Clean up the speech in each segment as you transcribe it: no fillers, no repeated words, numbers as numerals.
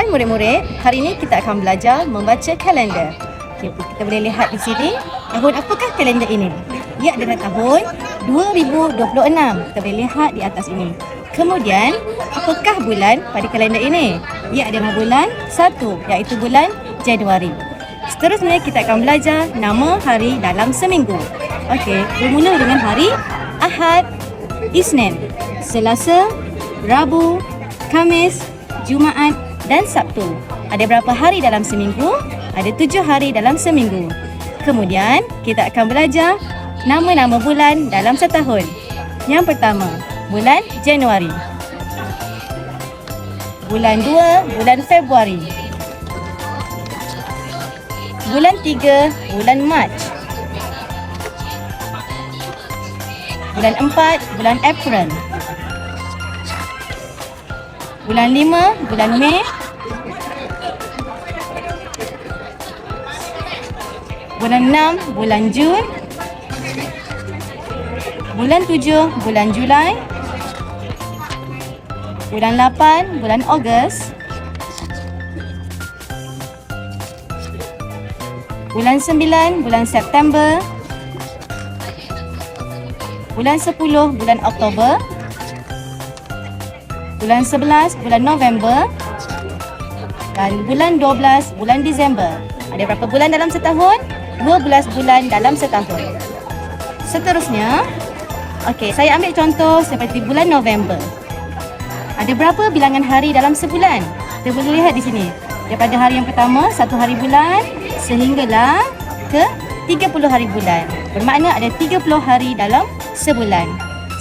Hai murid-murid, hari ini kita akan belajar membaca kalender. Kita boleh lihat di sini, tahun apakah kalender ini? Ia adalah tahun 2026. Kita boleh lihat di atas ini. Kemudian, apakah bulan pada kalender ini? Ia adalah bulan 1, iaitu bulan Januari. Seterusnya, kita akan belajar nama hari dalam seminggu. Okey, bermula dengan hari Ahad, Isnin, Selasa, Rabu, Khamis, Jumaat dan Sabtu. Ada berapa hari dalam seminggu? Ada 7 hari dalam seminggu. Kemudian, kita akan belajar nama-nama bulan dalam setahun. Yang pertama, bulan Januari. Bulan 2, bulan Februari. Bulan 3, bulan Mac. Bulan 4, bulan April. Bulan 5, bulan Mei. Bulan 6, bulan Jun. Bulan 7, bulan Julai. Bulan 8, bulan Ogos. Bulan 9, bulan September. Bulan 10, bulan Oktober. Bulan 11, bulan November. Dan bulan 12, bulan Disember. Ada berapa bulan dalam setahun? 12 bulan dalam setahun. Seterusnya, okey, saya ambil contoh seperti bulan November. Ada berapa bilangan hari dalam sebulan? Kita boleh lihat di sini. Daripada hari yang pertama, 1 hari bulan, sehinggalah ke 30 hari bulan. Bermakna ada 30 hari dalam sebulan.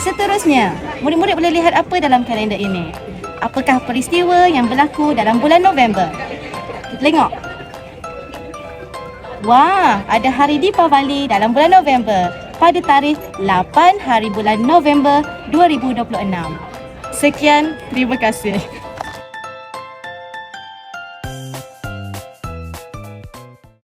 Seterusnya, murid-murid boleh lihat apa dalam kalender ini? Apakah peristiwa yang berlaku dalam bulan November? Kita tengok. Wah, ada hari Deepavali dalam bulan November pada tarikh 8 hari bulan November 2026. Sekian, terima kasih.